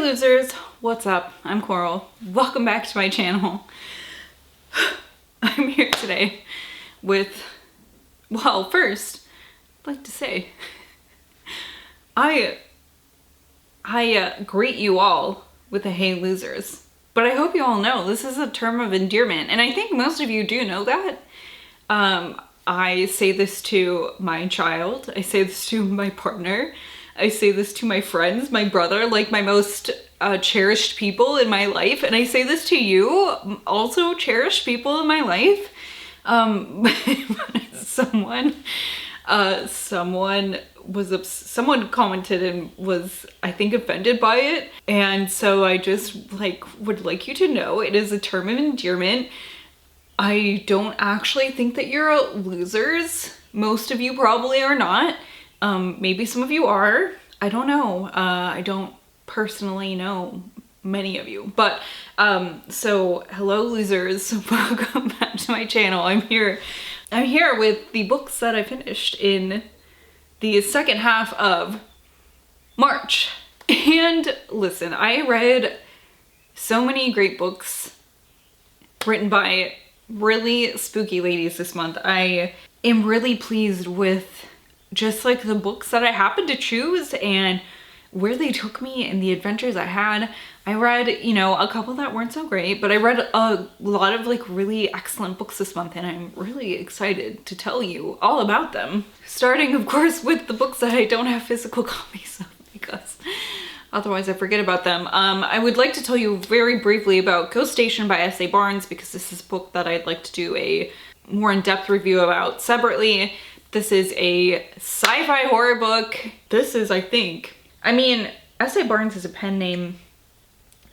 losers, what's up? I'm Coral. Welcome back to my channel. I'm here today with, well, first, I'd like to say, I greet you all with a hey losers. But I hope you all know this is a term of endearment, and I think most of you do know that. I say this to my child, I say this to my partner, I say this to my friends, my brother, like my most cherished people in my life, and I say this to you, also cherished people in my life. Someone commented and was, I think, offended by it, and so I just would like you to know it is a term of endearment. I don't actually think that you're losers. Most of you probably are not. Maybe some of you are. I don't know. I don't personally know many of you, but so hello losers, welcome back to my channel. I'm here with the books that I finished in the second half of March. And listen, I read so many great books written by really spooky ladies this month. I am really pleased with just like the books that I happened to choose and where they took me and the adventures I had. I read, you know, a couple that weren't so great, but I read a lot of like really excellent books this month, and I'm really excited to tell you all about them. Starting, of course, with the books that I don't have physical copies of because otherwise I forget about them. I would like to tell you very briefly about Ghost Station by S.A. Barnes because this is a book that I'd like to do a more in-depth review about separately. This is a sci-fi horror book. This is, I mean, S.A. Barnes is a pen name,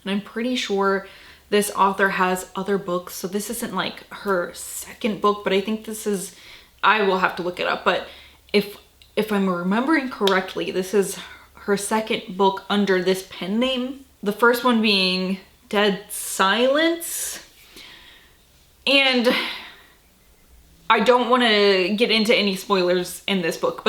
and I'm pretty sure this author has other books, so this isn't like her second book, but I think this is, I will have to look it up, but if I'm remembering correctly, this is her second book under this pen name. The first one being Dead Silence, and I don't want to get into any spoilers in this book,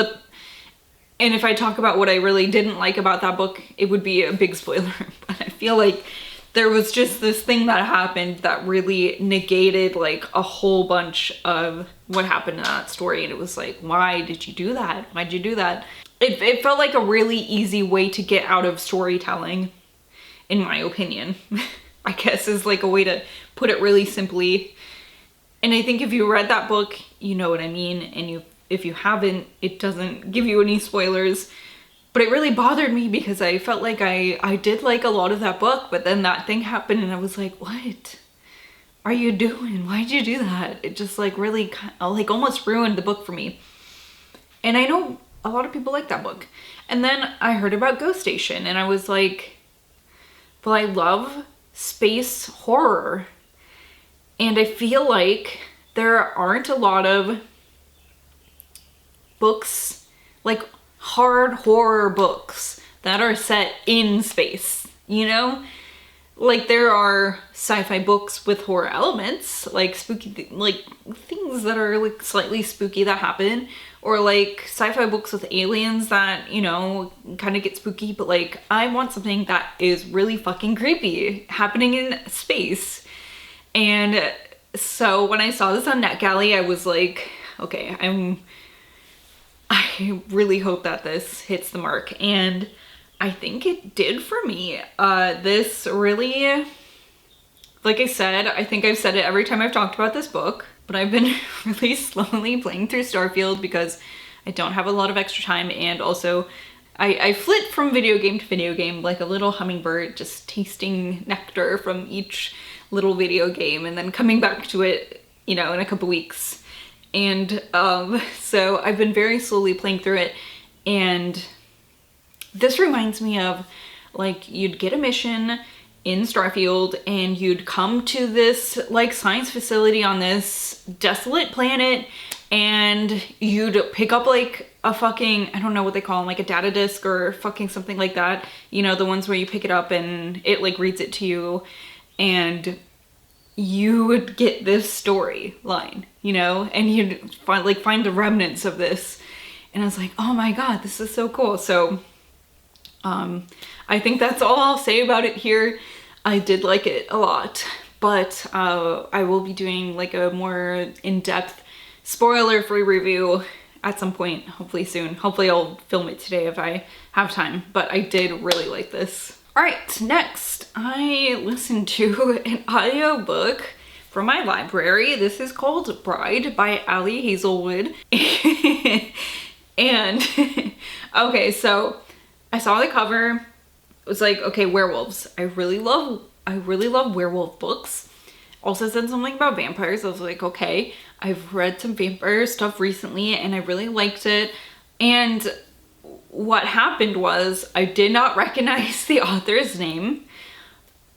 and if I talk about what I really didn't like about that book, it would be a big spoiler. But I feel like there was just this thing that happened that really negated like a whole bunch of what happened in that story. And it was like, why did you do that? Why'd you do that? It felt like a really easy way to get out of storytelling, in my opinion. I guess is like a way to put it really simply. And I think if you read that book, you know what I mean. And if you haven't, it doesn't give you any spoilers. But it really bothered me because I felt like I did like a lot of that book, but then that thing happened and I was like, what are you doing? Why'd you do that? It just like really like almost ruined the book for me. And I know a lot of people like that book. And then I heard about Ghost Station and I was like, well, I love space horror. And I feel like there aren't a lot of books, like hard horror books that are set in space, you know? Like there are sci-fi books with horror elements, like spooky, like things that are like slightly spooky that happen, or like sci-fi books with aliens that, you know, kind of get spooky, but like I want something that is really fucking creepy happening in space. And so when I saw this on NetGalley, I was like, okay, I really hope that this hits the mark, and I think it did for me. This really, like I said, I think I've said it every time I've talked about this book, but I've been really slowly playing through Starfield because I don't have a lot of extra time, and also I flit from video game to video game like a little hummingbird, just tasting nectar from each little video game and then coming back to it, you know, in a couple weeks. And so I've been very slowly playing through it, and this reminds me of like you'd get a mission in Starfield and you'd come to this like science facility on this desolate planet, and you'd pick up like a fucking, I don't know what they call them, like a data disk or fucking something like that, you know, the ones where you pick it up and it like reads it to you, and you would get this storyline, you know, and you'd find the remnants of this. And I was like, oh my god, this is so cool. So I think that's all I'll say about it here. I did like it a lot, but I will be doing like a more in-depth spoiler-free review at some point, hopefully soon. Hopefully I'll film it today if I have time, but I did really like this. All right, next I listened to an audiobook from my library. This is called Bride by Ali Hazelwood. And okay, so I saw the cover. It was like, okay, werewolves. I really love werewolf books. Also said something about vampires. I was like, okay, I've read some vampire stuff recently and I really liked it. And what happened was I did not recognize the author's name.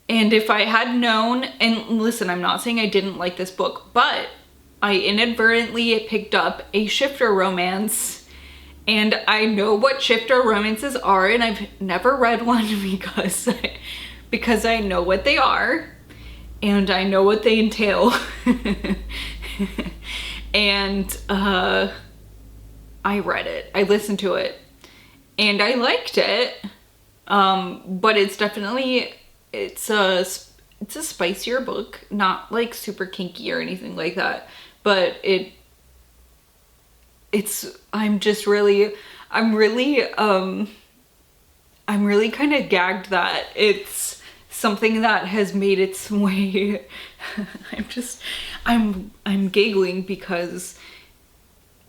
And if I had known, and listen, I'm not saying I didn't like this book, but I inadvertently picked up a shifter romance. And I know what shifter romances are, and I've never read one because I know what they are and I know what they entail. And I read it, I listened to it, and I liked it. But it's definitely, it's a spicier book, not like super kinky or anything like that, but I'm really kind of gagged that it's something that has made its way. I'm giggling because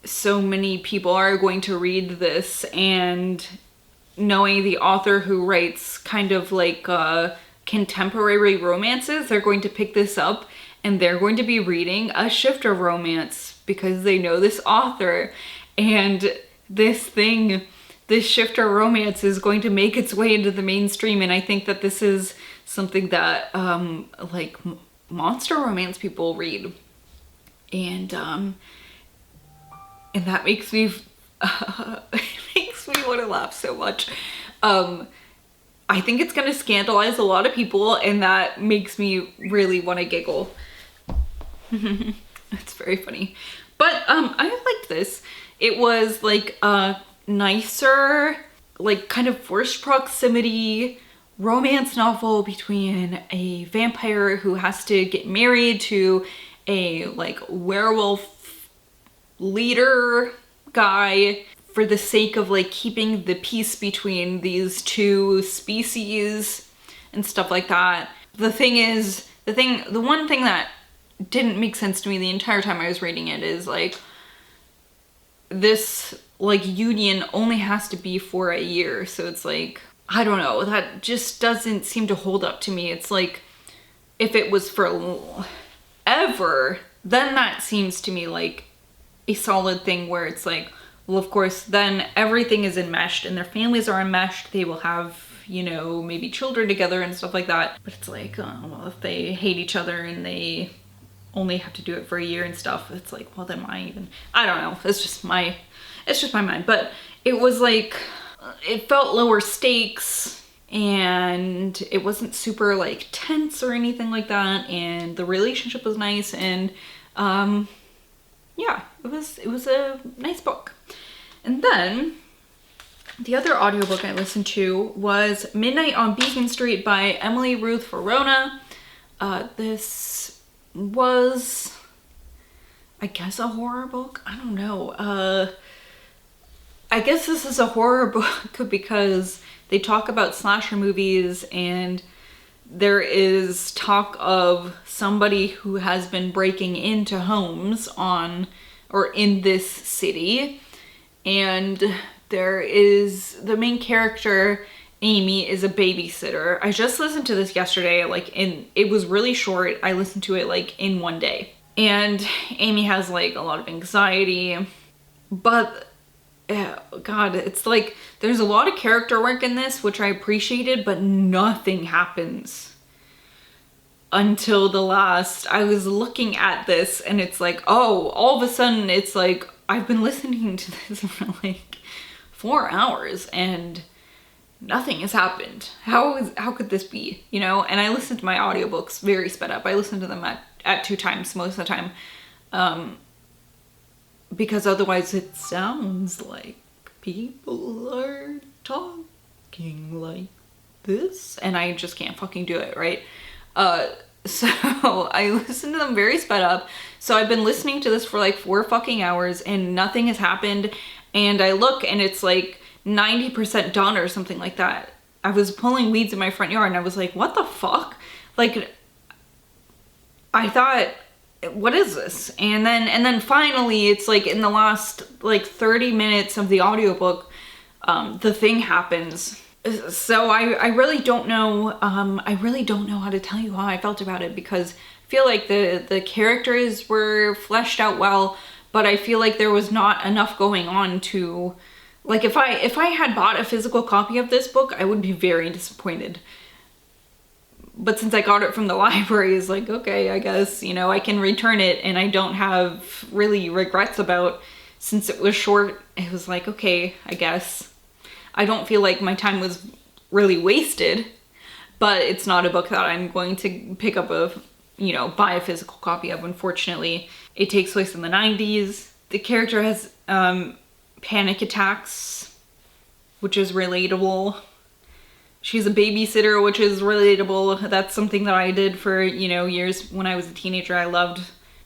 so many people are going to read this, and knowing the author who writes kind of like contemporary romances, they're going to pick this up and they're going to be reading a shifter romance because they know this author, and this shifter romance is going to make its way into the mainstream. And I think that this is something that like monster romance people read, and that makes me want to laugh so much. I think it's gonna scandalize a lot of people, and that makes me really want to giggle. It's very funny. But I liked this. It was like a nicer, like kind of forced proximity romance novel between a vampire who has to get married to a like werewolf leader guy for the sake of like keeping the peace between these two species and stuff like that. The one thing that didn't make sense to me the entire time I was reading it is like, this like union only has to be for a year. So it's like, I don't know, that just doesn't seem to hold up to me. It's like, if it was for ever, then that seems to me like a solid thing where it's like, well, of course, then everything is enmeshed and their families are enmeshed. They will have, you know, maybe children together and stuff like that. But it's like, oh, well, if they hate each other and they only have to do it for a year and stuff, it's like, well, then why even? I don't know. It's just my mind. But it was like, it felt lower stakes, and it wasn't super like tense or anything like that. And the relationship was nice, and yeah, it was a nice book. And then the other audiobook I listened to was Midnight on Beacon Street by Emily Ruth Verona. This was, I guess, a horror book. I don't know. I guess this is a horror book because they talk about slasher movies, and there is talk of somebody who has been breaking into homes in this city. And there is the main character, Amy, is a babysitter. I just listened to this yesterday, it was really short. I listened to it like in one day. And Amy has like a lot of anxiety, but God, it's like there's a lot of character work in this, which I appreciated, but nothing happens until the last. I was looking at this and it's like, oh, all of a sudden it's like, I've been listening to this for like 4 hours and nothing has happened. How could this be, you know? And I listened to my audiobooks very sped up. I listened to them at 2 times most of the time, because otherwise it sounds like people are talking. fucking like this, and I just can't fucking do it, right? So I listened to them very sped up. So I've been listening to this for like 4 fucking hours and nothing has happened. And I look and it's like 90% done or something like that. I was pulling weeds in my front yard and I was like, what the fuck? Like, I thought, what is this? And then finally it's like in the last like 30 minutes of the audiobook, the thing happens. So I really don't know, how to tell you how I felt about it, because I feel like the characters were fleshed out well, but I feel like there was not enough going on to, like, if I had bought a physical copy of this book, I would be very disappointed. But since I got it from the library, it's like, okay, I guess, you know, I can return it and I don't have really regrets about, since it was short, it was like, okay, I guess. I don't feel like my time was really wasted, but it's not a book that I'm going to pick up buy a physical copy of, unfortunately. It takes place in the 90s. The character has panic attacks, which is relatable. She's a babysitter, which is relatable. That's something that I did for, years when I was a teenager. I loved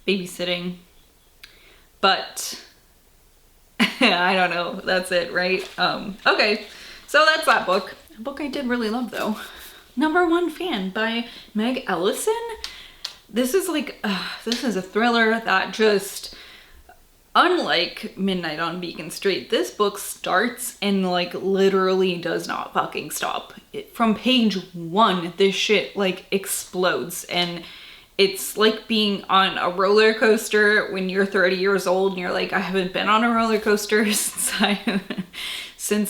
babysitting. But I don't know. That's it, right? Okay. So that's that book. A book I did really love, though. Number 1 Fan by Meg Elison. This is like, this is a thriller that just, unlike Midnight on Beacon Street, this book starts and like literally does not fucking stop. From page 1, this shit like explodes, and it's like being on a roller coaster when you're 30 years old and you're like, I haven't been on a roller coaster since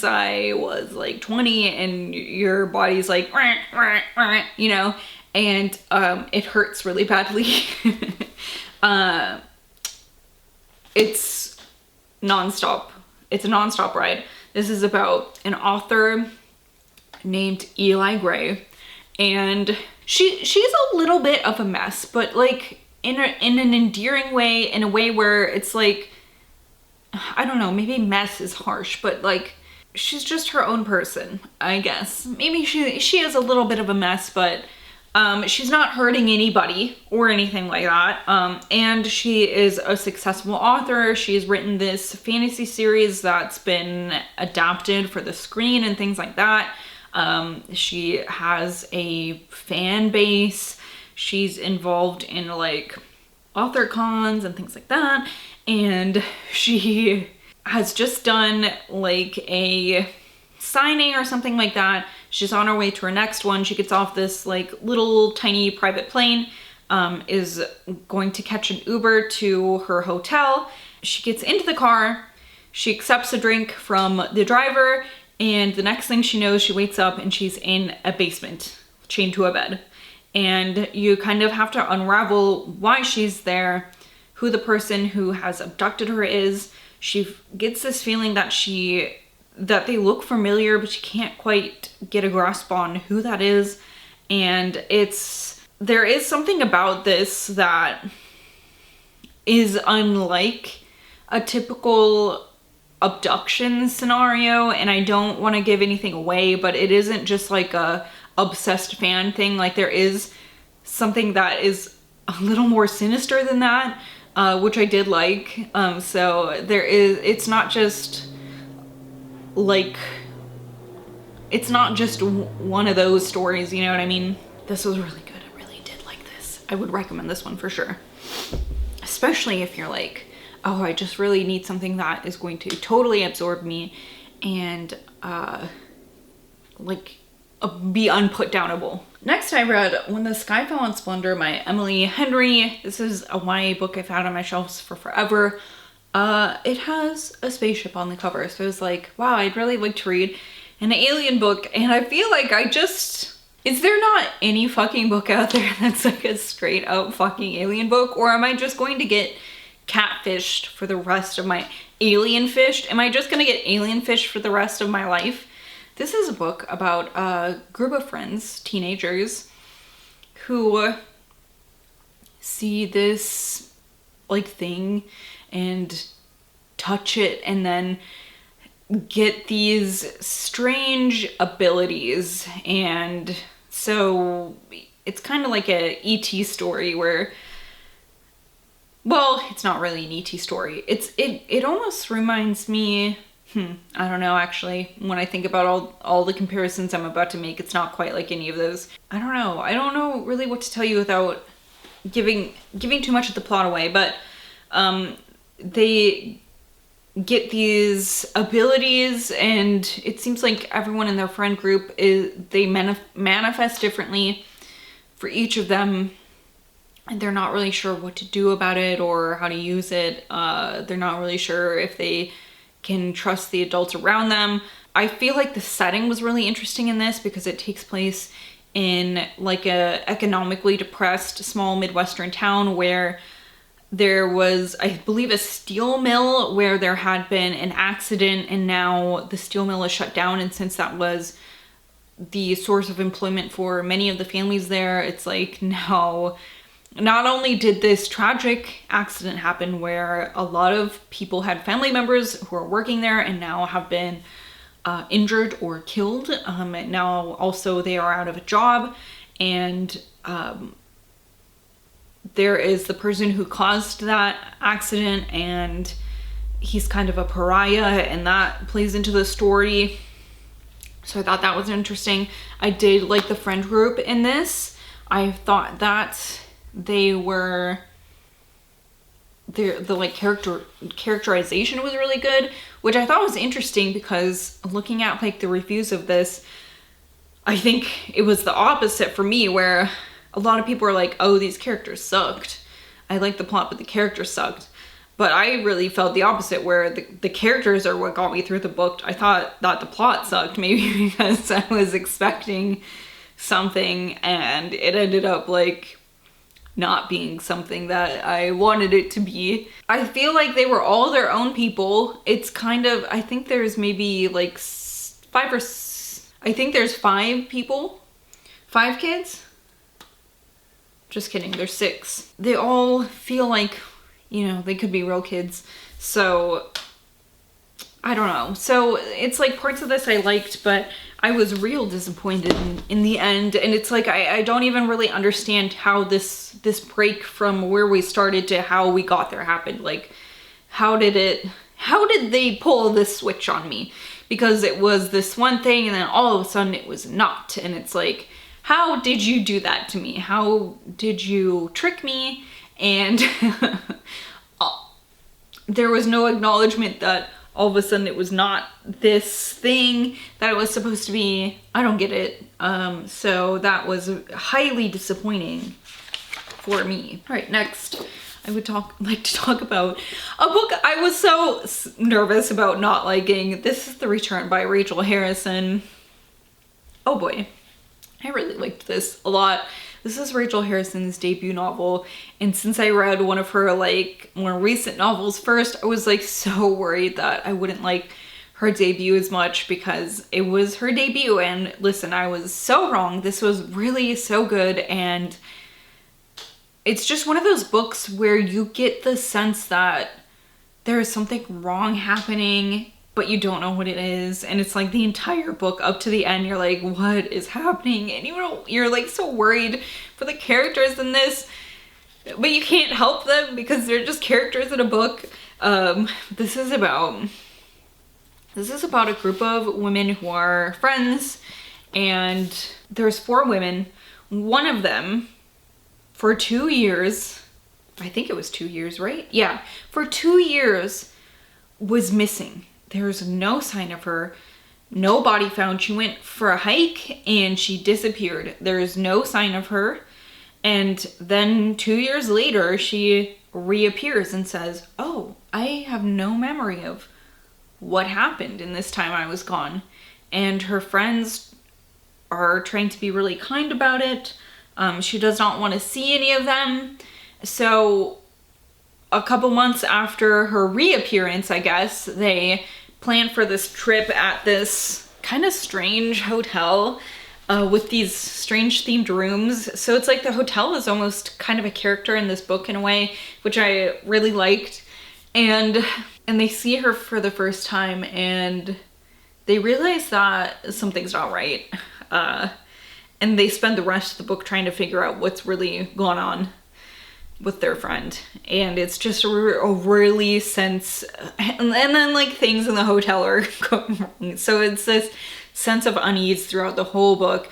I was like 20, and your body's like, and it hurts really badly. It's nonstop. It's a nonstop ride. This is about an author named Eli Gray, and she's a little bit of a mess, but like in an endearing way, in a way where it's like, I don't know, maybe mess is harsh, but like she's just her own person, I guess. Maybe she is a little bit of a mess, but she's not hurting anybody or anything like that. And she is a successful author. She's written this fantasy series that's been adapted for the screen and things like that. She has a fan base. She's involved in like author cons and things like that. And she has just done like a signing or something like that. She's on her way to her next one. She gets off this like little tiny private plane, is going to catch an Uber to her hotel. She gets into the car. She accepts a drink from the driver. And the next thing she knows, she wakes up and she's in a basement, chained to a bed. And you kind of have to unravel why she's there, who the person who has abducted her is. She gets this feeling that they look familiar, but she can't quite get a grasp on who that is. And there is something about this that is unlike a typical abduction scenario, and I don't want to give anything away, but it isn't just like a obsessed fan thing. Like there is something that is a little more sinister than that, which I did like. So it's not just like, it's not just one of those stories, you know what I mean? This was really good. I really did like this. I would recommend this one for sure. Especially if you're like, oh, I just really need something that is going to totally absorb me and be unputdownable. Next I read When the Sky Fell on Splendor by Emily Henry. This is a YA book I've had on my shelves for forever. It has a spaceship on the cover, so I was like, wow, I'd really like to read an alien book, and I feel like is there not any fucking book out there that's like a straight up fucking alien book, or am I just going to get catfished for the rest of my alien fished? Am I just gonna get alien fished for the rest of my life? This is a book about a group of friends, teenagers, who see this like thing and touch it, and then get these strange abilities. And so it's kind of like a E.T. story where, well, it's not really an E.T. story. It almost reminds me, I don't know, actually. When I think about all the comparisons I'm about to make, it's not quite like any of those. I don't know. I don't know really what to tell you without giving too much of the plot away, but they get these abilities, and it seems like everyone in their friend group they manifest differently for each of them, and they're not really sure what to do about it or how to use it. They're not really sure if they can trust the adults around them. I feel like the setting was really interesting in this because it takes place in like a economically depressed small Midwestern town where there was, I believe, a steel mill where there had been an accident, and now the steel mill is shut down. And since that was the source of employment for many of the families there, it's like now, not only did this tragic accident happen where a lot of people had family members who are working there and now have been injured or killed, now also they are out of a job, and there is the person who caused that accident, and he's kind of a pariah, and that plays into the story. So I thought that was interesting. I did like the friend group in this. I thought that they were, the like characterization was really good, which I thought was interesting because looking at like the reviews of this, I think it was the opposite for me, where a lot of people are like, oh, these characters sucked. I liked the plot, but the characters sucked. But I really felt the opposite, where the characters are what got me through the book. I thought that the plot sucked, maybe because I was expecting something and it ended up like not being something that I wanted it to be. I feel like they were all their own people. It's kind of, I think there's maybe like I think there's 5 people, 5 kids. Just kidding, there's 6. They all feel like, you know, they could be real kids. So, I don't know. So, it's like parts of this I liked, but I was real disappointed in the end. And it's like, I don't even really understand how this break from where we started to how we got there happened. Like, how did they pull this switch on me? Because it was this one thing and then all of a sudden it was not. And it's like, how did you do that to me? How did you trick me? And there was no acknowledgement that all of a sudden it was not this thing that it was supposed to be. I don't get it. So that was highly disappointing for me. All right, next I would like to talk about a book I was so nervous about not liking. This is The Return by Rachel Harrison. Oh boy. I really liked this a lot. This is Rachel Harrison's debut novel, and since I read one of her like more recent novels first, I was like so worried that I wouldn't like her debut as much because it was her debut. And listen, I was so wrong. This was really so good, and it's just one of those books where you get the sense that there is something wrong happening, but you don't know what it is. And it's like the entire book up to the end, you're like, what is happening? And you're like so worried for the characters in this, but you can't help them because they're just characters in a book. This is about a group of women who are friends, and there's 4 women. One of them, for 2 years, I think it was 2 years, right? Yeah, for 2 years was missing. There's no sign of her, no body found. She went for a hike and she disappeared. There's no sign of her. And then 2 years later, she reappears and says, oh, I have no memory of what happened in this time I was gone. And her friends are trying to be really kind about it. She does not want to see any of them. So a couple months after her reappearance, I guess, they plan for this trip at this kind of strange hotel with these strange themed rooms. So it's like the hotel is almost kind of a character in this book in a way, which I really liked. And and they see her for the first time, and they realize that something's not right. And they spend the rest of the book trying to figure out what's really going on with their friend. And it's just a really sense, and then like things in the hotel are going wrong. So it's this sense of unease throughout the whole book.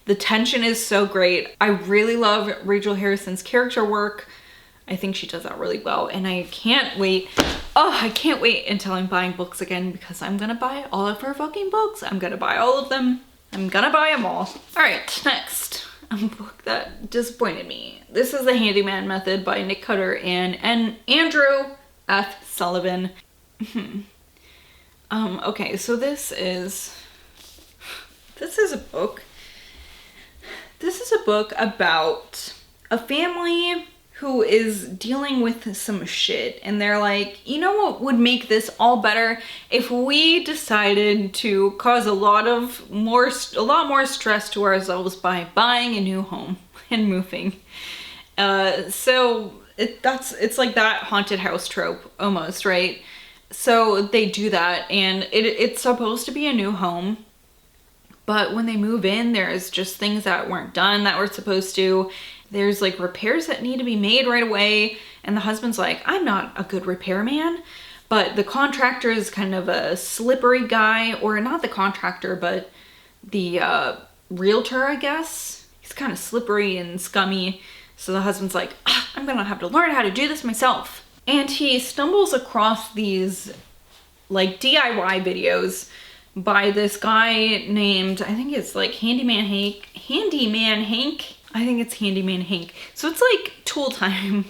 The tension is so great. I really love Rachel Harrison's character work. I think she does that really well, and I can't wait. Oh, I can't wait until I'm buying books again, because I'm gonna buy all of her fucking books. I'm gonna buy all of them. I'm gonna buy them all. All right, next, a book that disappointed me. This is The Handyman Method by Nick Cutter and Andrew F. Sullivan. Okay, so this is a book. This is a book about a family who is dealing with some shit, and they're like, you know what would make this all better if we decided to cause a lot more stress to ourselves by buying a new home and moving. So it's like that haunted house trope almost, right? So they do that, and it's supposed to be a new home, but when they move in, there's just things that weren't done that were supposed to. There's like repairs that need to be made right away. And the husband's like, I'm not a good repairman. But the contractor is kind of a slippery guy, or not the contractor, but the realtor, I guess. He's kind of slippery and scummy. So the husband's like, I'm gonna have to learn how to do this myself. And he stumbles across these like DIY videos by this guy named, I think it's like Handyman Hank. I think it's Handyman Hank. So it's like Tool Time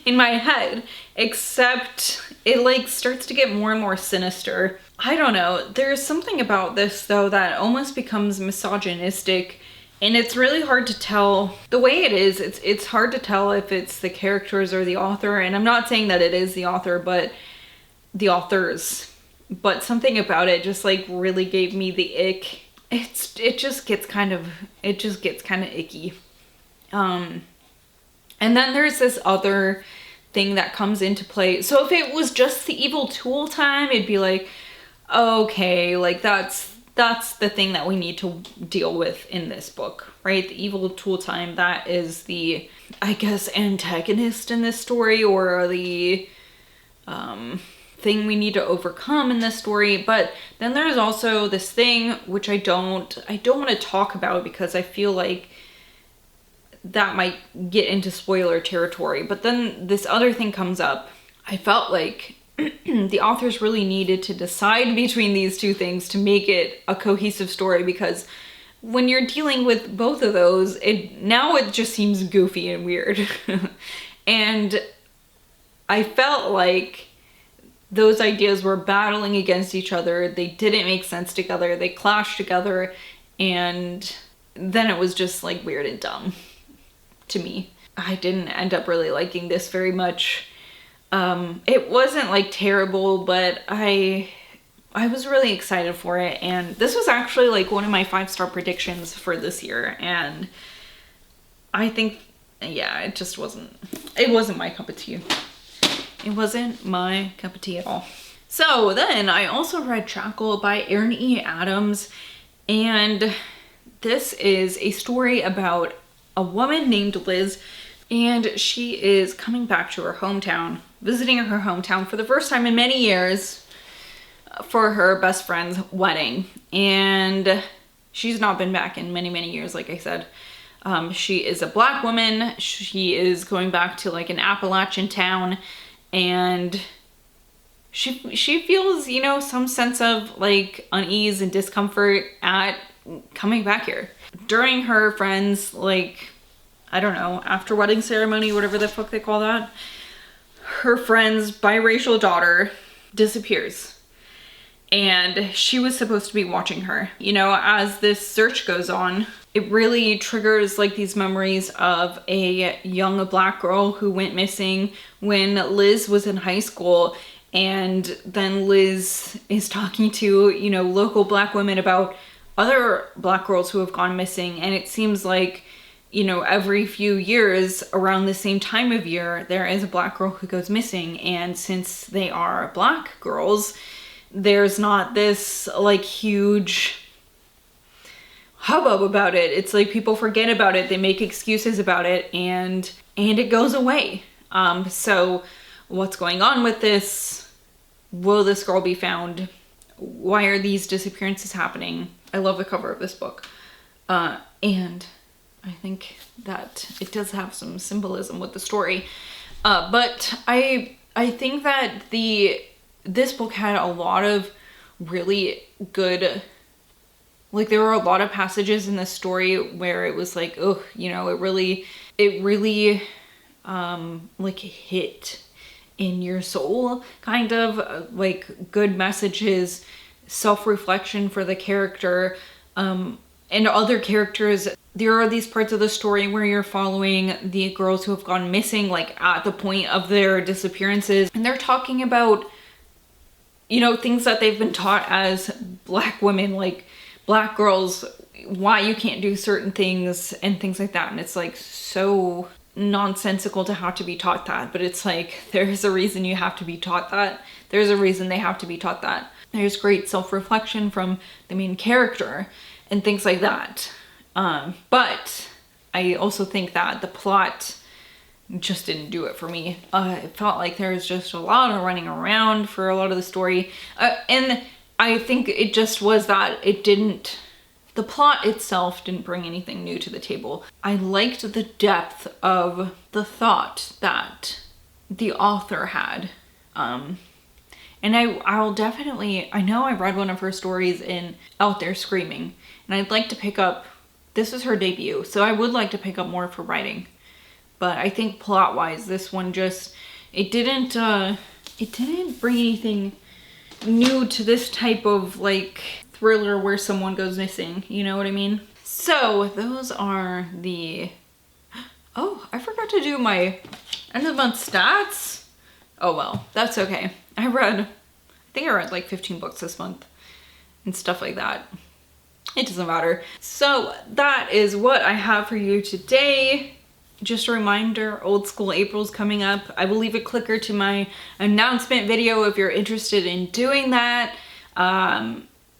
in my head, except it like starts to get more and more sinister. I don't know. There's something about this though that almost becomes misogynistic, and it's really hard to tell. The way it is, it's hard to tell if it's the characters or the author, and I'm not saying that it is the author, but the authors. But something about it just like really gave me the ick. It just gets kind of icky. And then there's this other thing that comes into play. So if it was just the evil tool time, it'd be like, okay, like that's the thing that we need to deal with in this book, right? The evil tool time, that is the, I guess, antagonist in this story, or the thing we need to overcome in this story. But then there's also this thing which I don't want to talk about, because I feel like that might get into spoiler territory. But then this other thing comes up. I felt like the authors really needed to decide between these two things to make it a cohesive story, because when you're dealing with both of those, it just seems goofy and weird. And I felt like those ideas were battling against each other. They didn't make sense together. They clashed together, and then it was just like weird and dumb to me. I didn't end up really liking this very much. It wasn't like terrible, but I was really excited for it, and this was actually like one of my 5-star predictions for this year, and I think, yeah, it wasn't my cup of tea. It wasn't my cup of tea at all. So then I also read Jackal by Erin E. Adams, and this is a story about a woman named Liz, and she is coming back to her hometown, visiting her hometown for the first time in many years for her best friend's wedding. And she's not been back in many, many years, like I said. She is a Black woman. She is going back to like an Appalachian town, and she feels, you know, some sense of like unease and discomfort at coming back here. During her friend's, like, I don't know, after wedding ceremony, whatever the fuck they call that, her friend's biracial daughter disappears. And she was supposed to be watching her. You know, as this search goes on, it really triggers like these memories of a young Black girl who went missing when Liz was in high school. And then Liz is talking to, you know, local Black women about other Black girls who have gone missing. And it seems like, you know, every few years around the same time of year, there is a black girl who goes missing. And since they are black girls, there's not this like huge hubbub about it. It's like people forget about it, they make excuses about it, and it goes away. So what's going on with this? Will this girl be found? Why are these disappearances happening? I love the cover of this book. And I think that it does have some symbolism with the story. But I think that this book had a lot of really good, like there were a lot of passages in the story where it was like, oh, you know, it really like hit in your soul, kind of like good messages, self-reflection for the character, and other characters. There are these parts of the story where you're following the girls who have gone missing, like at the point of their disappearances, and they're talking about, you know, things that they've been taught as black women, like black girls, why you can't do certain things and things like that. And it's like so nonsensical to have to be taught that, but it's like there's a reason you have to be taught that. There's a reason they have to be taught that. There's great self-reflection from the main character and things like that. But I also think that the plot just didn't do it for me. It felt like there was just a lot of running around for a lot of the story. And I think it just was that the plot itself didn't bring anything new to the table. I liked the depth of the thought that the author had. And I'll definitely, I know I read one of her stories in Out There Screaming, and I'd like to pick up, this is her debut, so I would like to pick up more of her writing. But I think plot-wise, this one just, it didn't bring anything new to this type of like thriller where someone goes missing, you know what I mean? So those are the, oh, I forgot to do my end of the month stats. Oh well, that's okay. I think I read like 15 books this month and stuff like that. It doesn't matter. So that is what I have for you today. Just a reminder, Old School April's coming up. I will leave a clicker to my announcement video if you're interested in doing that.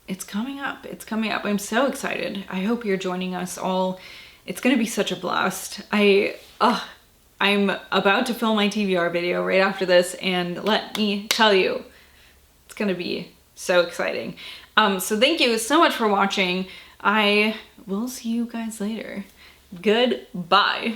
It's coming up. It's coming up. I'm so excited. I hope you're joining us all. It's gonna be such a blast. I'm about to film my TBR video right after this, and let me tell you, it's gonna be so exciting. So thank you so much for watching. I will see you guys later. Goodbye.